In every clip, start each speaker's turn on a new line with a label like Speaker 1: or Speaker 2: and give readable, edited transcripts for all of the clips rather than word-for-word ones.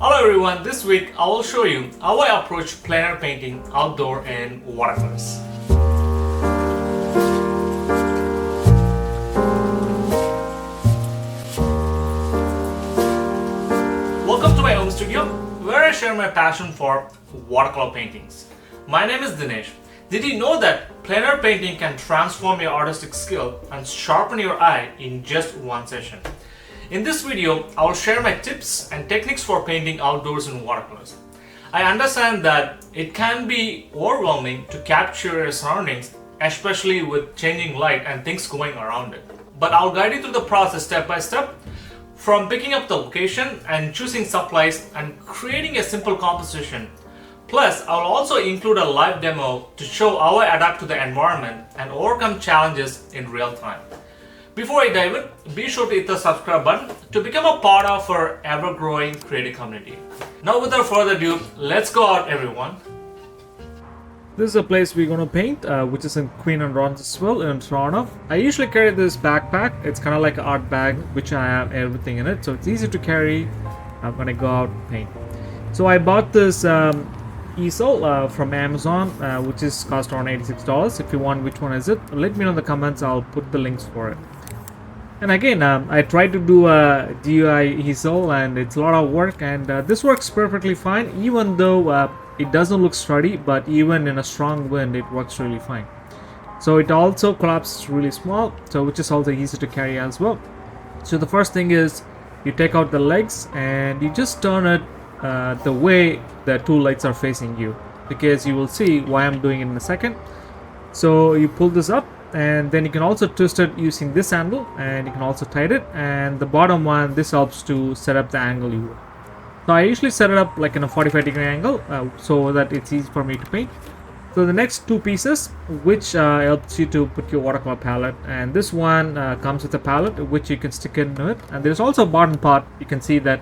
Speaker 1: Hello everyone, this week I will show you how I approach plein air painting outdoor in watercolors. Welcome to my home studio where I share my passion for watercolor paintings. My name is Dinesh. Did you know that plein air painting can transform your artistic skill and sharpen your eye in just one session? In this video, I will share my tips and techniques for painting outdoors in watercolors. I understand that it can be overwhelming to capture your surroundings, especially with changing light and things going around it. But I'll guide you through the process step by step, from picking up the location and choosing supplies and creating a simple composition. Plus, I'll also include a live demo to show how I adapt to the environment and overcome challenges in real time. Before I dive in, be sure to hit the subscribe button to become a part of our ever-growing creative community. Now without further ado, let's go out everyone.
Speaker 2: This is a place we're going to paint, which is in Queen and Roncesvalles in Toronto. I usually carry this backpack. It's kind of like an art bag, which I have everything in it, so it's easy to carry when I go out and paint. So I bought this easel from Amazon, which is cost around $86. If you want, which one is it? Let me know in the comments. I'll put the links for it. And again, I tried to do a DIY easel and it's a lot of work, and this works perfectly fine, even though it doesn't look sturdy, but even in a strong wind it works really fine. So it also collapses really small, so which is also easy to carry as well. So the first thing is you take out the legs and you just turn it the way the two legs are facing you, because you will see why I'm doing it in a second. So you pull this up, and then you can also twist it using this handle, and you can also tighten it, and the bottom one, this helps to set up the angle you want. So I usually set it up like in a 45-degree angle so that it's easy for me to paint. So the next two pieces, which helps you to put your watercolor palette, and this one comes with a palette which you can stick into it, and there's also a bottom part you can see that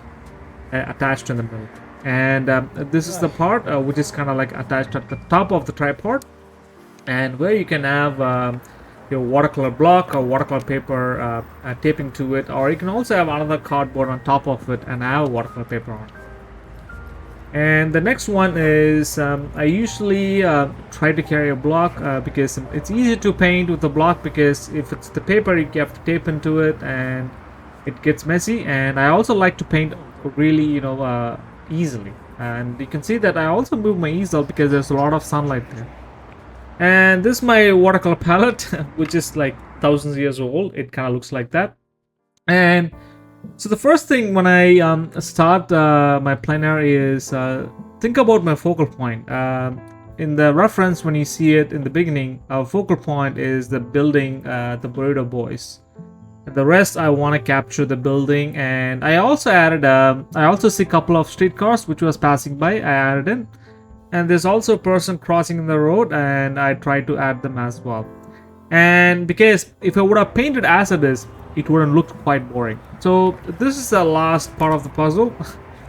Speaker 2: attached in the middle, and this is the part which is kind of like attached at the top of the tripod, and where you can have your watercolor block or watercolor paper taping to it, or you can also have another cardboard on top of it and have watercolor paper on it. And the next one is I usually try to carry a block because it's easy to paint with the block, because if it's the paper you have to tape into it and it gets messy. And I also like to paint really easily, and you can see that I also move my easel because there's a lot of sunlight there. And this is my watercolor palette, which is like thousands of years old. It kind of looks like that. And so the first thing when I start my plein air is think about my focal point. In the reference, when you see it in the beginning, our focal point is the building, the Burrito Boys. The rest I want to capture the building, and I also added I also see a couple of streetcars which was passing by. I added in, and there's also a person crossing the road, and I tried to add them as well. And because if I would have painted as it is, it wouldn't look quite boring. So this is the last part of the puzzle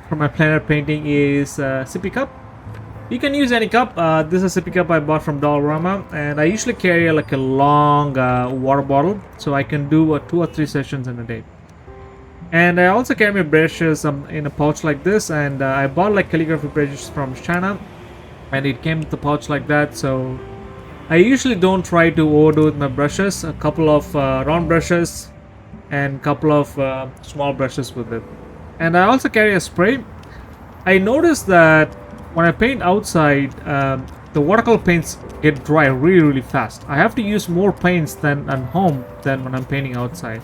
Speaker 2: for my plein air painting is sippy cup. You can use any cup. This is a sippy cup I bought from Dollarama, and I usually carry like a long water bottle, so I can do 2 or 3 sessions in a day. And I also carry my brushes in a pouch like this, and I bought like calligraphy brushes from China, and it came with the pouch like that. So I usually don't try to overdo with my brushes. A couple of round brushes and couple of small brushes with it. And I also carry a spray. I noticed that when I paint outside, the watercolor paints get dry really fast. I have to use more paints than at home than when I'm painting outside.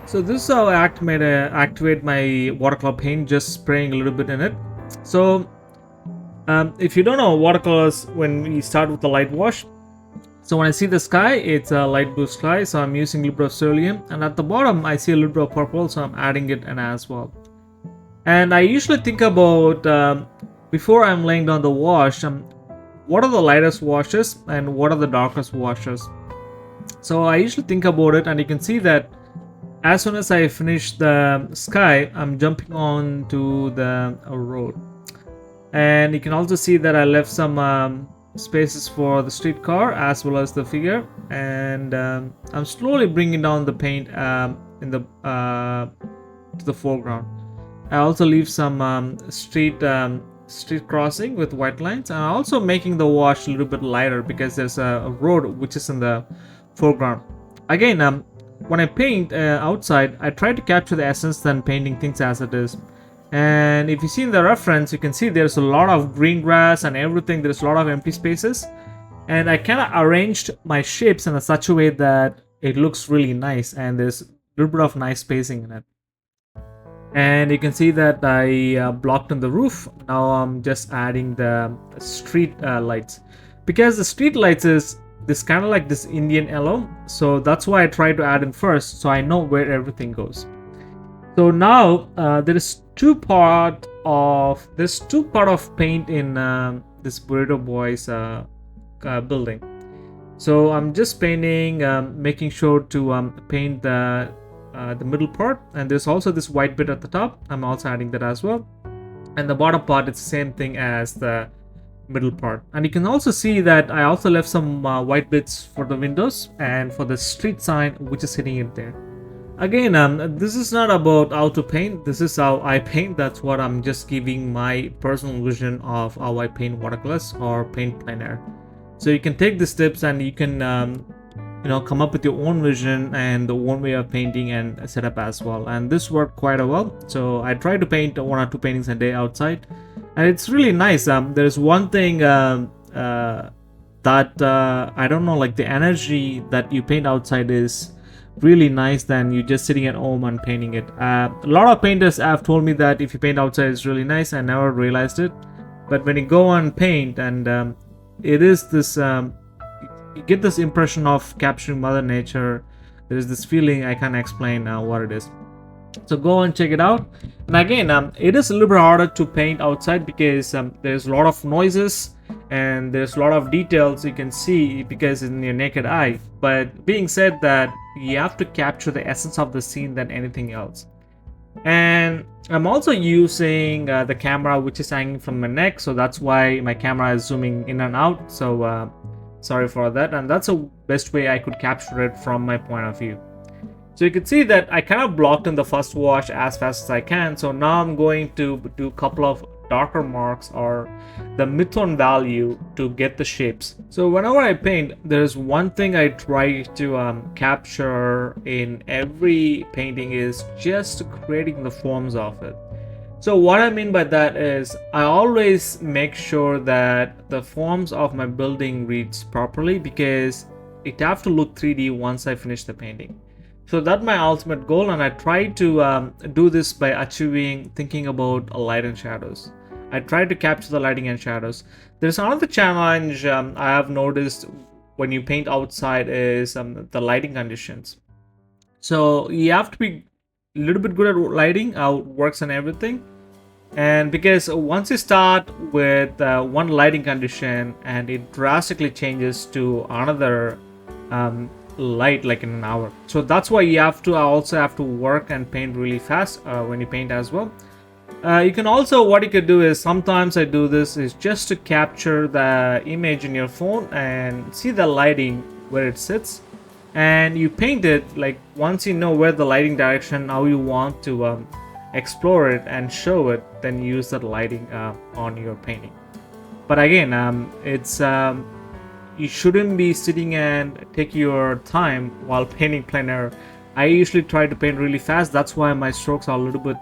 Speaker 2: So this is how I activate my watercolor paint, just spraying a little bit in it. So if you don't know watercolors, when we start with the light wash, so when I see the sky, it's a light blue sky, so I'm using a little bit of cerulean, and at the bottom I see a little bit of purple, so I'm adding it in as well. And I usually think about before I'm laying down the wash, what are the lightest washes and what are the darkest washes. So I usually think about it, and you can see that as soon as I finish the sky, I'm jumping on to the road. And you can also see that I left some spaces for the streetcar as well as the figure, and I'm slowly bringing down the paint in the to the foreground. I also leave some street crossing with white lines, and also making the wash a little bit lighter because there's a road which is in the foreground. Again, when I paint outside, I try to capture the essence than painting things as it is. And if you see in the reference, you can see there's a lot of green grass and everything. There's a lot of empty spaces, and I kind of arranged my shapes in such a way that it looks really nice, and there's a little bit of nice spacing in it. And you can see that I blocked on the roof. Now I'm just adding the street lights, because the street lights is this kind of like this Indian yellow, so that's why I try to add in first, so I know where everything goes. So now there's two part of paint in this Brustro Boys building. So I'm just painting, making sure to paint the middle part, and there's also this white bit at the top. I'm also adding that as well, and the bottom part, it's the same thing as the middle part. And you can also see that I also left some white bits for the windows and for the street sign which is sitting in there. Again, this is not about how to paint, this is how I paint. That's what I'm just giving my personal vision of how I paint watercolors or paint plein air. So you can take these tips and you can come up with your own vision and the own way of painting and setup as well. And this worked quite well. So I try to paint 1 or 2 paintings a day outside, and it's really nice. There's one thing that I don't know, like the energy that you paint outside is really nice than you just sitting at home and painting it. A lot of painters have told me that if you paint outside it's really nice. I never realized it, but when you go and paint, and it is this you get this impression of capturing Mother Nature. There is this feeling, I can't explain what it is. So go and check it out. And again, it is a little bit harder to paint outside because there's a lot of noises and there's a lot of details you can see because in your naked eye. But being said that, you have to capture the essence of the scene than anything else. And I'm also using the camera which is hanging from my neck, so that's why my camera is zooming in and out. So sorry for that, and that's the best way I could capture it from my point of view. So you can see that I kind of blocked in the first wash as fast as I can. So now I'm going to do a couple of darker marks or the mid-tone value to get the shapes. So whenever I paint, there's one thing I try to capture in every painting is just creating the forms of it. So what I mean by that is I always make sure that the forms of my building reads properly, because it have to look 3D once I finish the painting. So that's my ultimate goal, and I try to do this by thinking about light and shadows. I try to capture the lighting and shadows. There's another challenge I have noticed when you paint outside is the lighting conditions. So you have to be a little bit good at lighting, how it works and everything. And because once you start with one lighting condition and it drastically changes to another light like in an hour, so that's why you also have to work and paint really fast when you paint as well. You can also, what you could do is, sometimes I do this, is just to capture the image in your phone and see the lighting where it sits, and you paint it like once you know where the lighting direction, how you want to explore it and show it, then use that lighting on your painting. But again, it's you shouldn't be sitting and take your time while painting plein air. I usually try to paint really fast. That's why my strokes are a little bit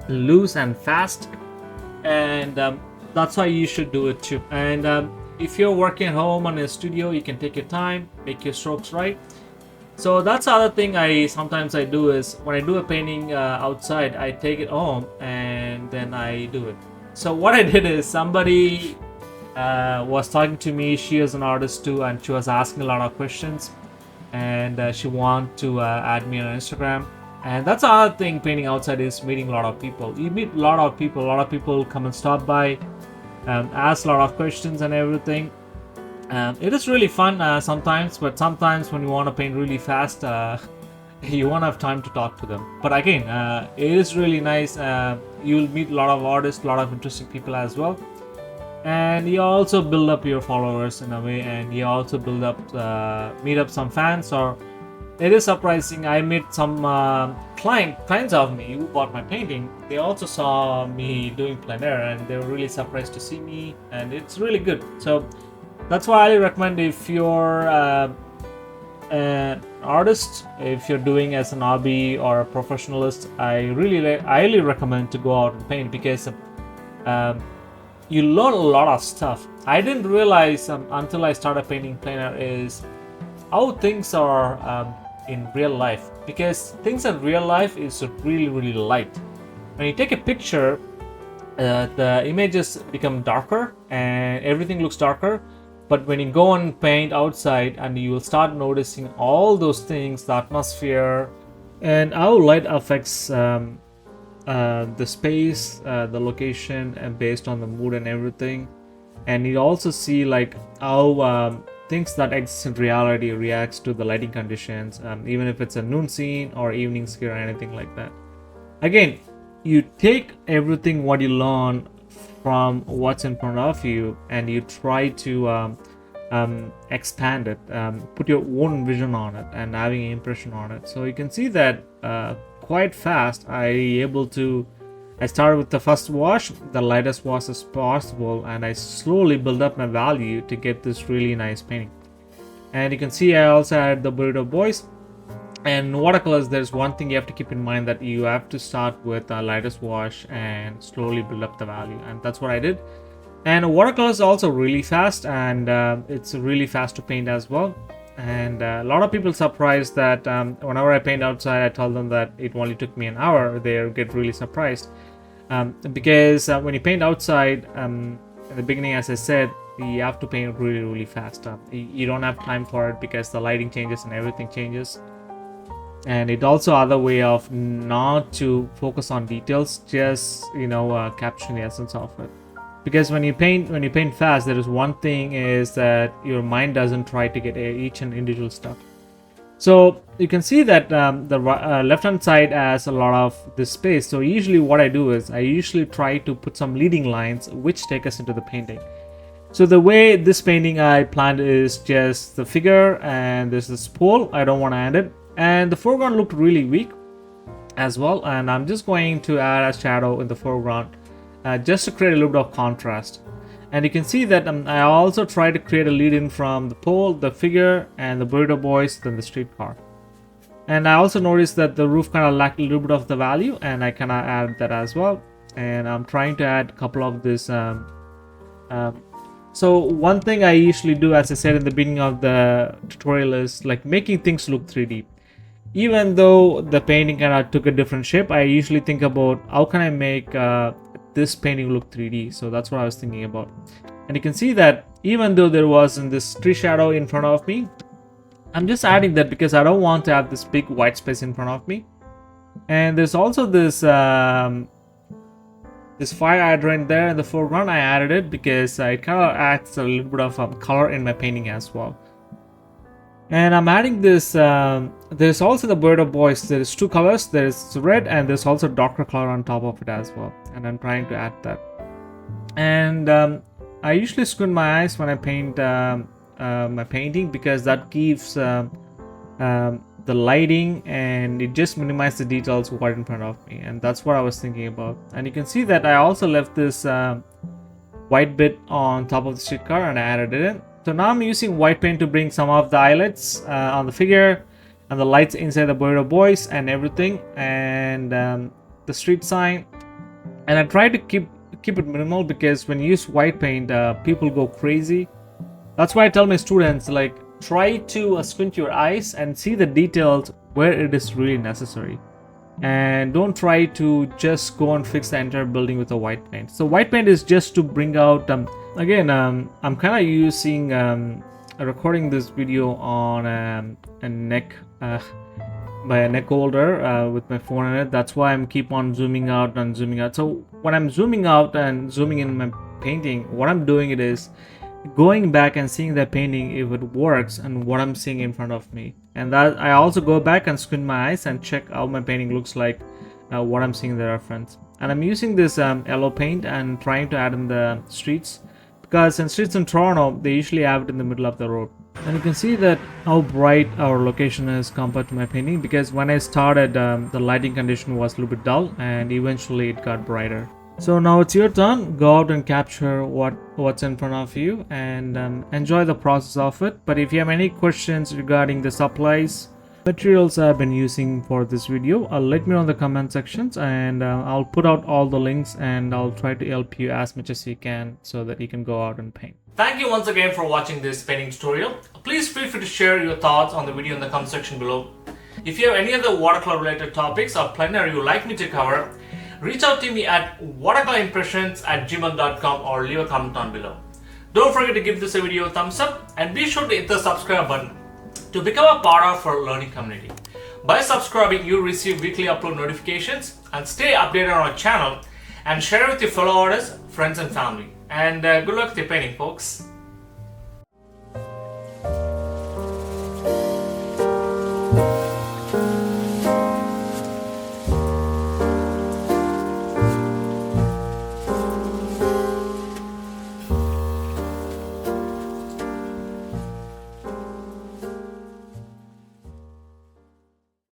Speaker 2: loose and fast, and that's why you should do it too. And if you're working at home on a studio, you can take your time, make your strokes right. So that's the other thing sometimes I do is when I do a painting outside, I take it home and then I do it. So what I did is, somebody was talking to me. She is an artist too, and she was asking a lot of questions, and she wanted to add me on Instagram. And that's the other thing, painting outside, is meeting a lot of people. You meet a lot of people come and stop by, ask a lot of questions and everything. It is really fun sometimes, but sometimes when you want to paint really fast, you won't have time to talk to them. But again, it is really nice. You'll meet a lot of artists, a lot of interesting people as well. And you also build up your followers in a way, and you also meet up some fans, or it is surprising. I met some clients of me who bought my painting. They also saw me doing plein air, and they were really surprised to see me, and it's really good. So that's why I highly recommend, if you're an artist, if you're doing as an hobby or a professionalist, I highly recommend to go out and paint, because you learn a lot of stuff. I didn't realize until I started painting plein air is how things are in real life, because things in real life is really light. When you take a picture, the images become darker and everything looks darker. But when you go and paint outside, and you will start noticing all those things, the atmosphere and how light affects the space, the location, and based on the mood and everything. And you also see like how things that exist in reality reacts to the lighting conditions, even if it's a noon scene or evening scene or anything like that. Again, you take everything what you learn from what's in front of you, and you try to expand it, put your own vision on it, and having an impression on it. So you can see that quite fast I started with the first wash, the lightest wash as possible, and I slowly build up my value to get this really nice painting. And you can see I also added the Brustro Brushes. And watercolors, there's one thing you have to keep in mind, that you have to start with the lightest wash and slowly build up the value, and that's what I did. And watercolors are also really fast, and it's really fast to paint as well. And a lot of people surprised that whenever I paint outside, I tell them that it only took me an hour. They get really surprised because when you paint outside, in the beginning, as I said, you have to paint really fast. You don't have time for it because the lighting changes and everything changes. And it also other way of not to focus on details, just capturing the essence of it. Because when you paint fast, there is one thing is that your mind doesn't try to get each and individual stuff. So you can see that the left hand side has a lot of this space. So usually what I do is I usually try to put some leading lines which take us into the painting. So the way this painting I planned is just the figure, and there's this pole. I don't want to add it. And the foreground looked really weak as well, and I'm just going to add a shadow in the foreground just to create a little bit of contrast. And you can see that I also try to create a lead in from the pole, the figure, and the Brustro Brushes, then the streetcar. And I also noticed that the roof kind of lacked a little bit of the value, and I kind of add that as well. And I'm trying to add a couple of this so one thing I usually do, as I said in the beginning of the tutorial, is like making things look 3D. Even though the painting kind of took a different shape, I usually think about how can I make this painting look 3D. So that's what I was thinking about. And you can see that even though there wasn't this tree shadow in front of me, I'm just adding that because I don't want to have this big white space in front of me. And there's also this this fire hydrant there in the foreground. I added it because it kind of adds a little bit of color in my painting as well. And I'm adding this, there's also the Brustro Brushes. There's two colors, there's red and there's also darker color on top of it as well. And I'm trying to add that. And I usually squint my eyes when I paint my painting, because that gives the lighting and it just minimizes the details right in front of me. And that's what I was thinking about. And you can see that I also left this white bit on top of the streetcar and I added it in. So now I'm using white paint to bring some of the highlights on the figure and the lights inside the Brustro Brushes and everything, and the street sign. And I try to keep it minimal, because when you use white paint, people go crazy. That's why I tell my students, like, try to squint your eyes and see the details where it is really necessary. And don't try to just go and fix the entire building with a white paint. So white paint is just to bring out again, I'm kind of using recording this video on a neck by a neck holder with my phone in it. That's why I'm keep on zooming out and zooming out. So when I'm zooming out and zooming in my painting, what I'm doing it is going back and seeing the painting if it works and what I'm seeing in front of me. And that I also go back and squint my eyes and check how my painting looks like, what I'm seeing in the reference. And I'm using this yellow paint and trying to add in the streets, because in streets in Toronto they usually have it in the middle of the road. And you can see that how bright our location is compared to my painting, because when I started the lighting condition was a little bit dull and eventually it got brighter. So now it's your turn. Go out and capture what's in front of you and enjoy the process of it. But if you have any questions regarding the supplies, materials I've been using for this video, let me know in the comment sections, and I'll put out all the links and I'll try to help you as much as you can so that you can go out and paint.
Speaker 1: Thank you once again for watching this painting tutorial. Please feel free to share your thoughts on the video in the comment section below. If you have any other watercolor related topics or plein air you'd like me to cover, reach out to me at watercolorimpressions@gmail.com or leave a comment down below. Don't forget to give this video a thumbs up and be sure to hit the subscribe button to become a part of our learning community. By subscribing, you'll receive weekly upload notifications and stay updated on our channel and share with your fellow artists, friends and family. And good luck with your painting, folks.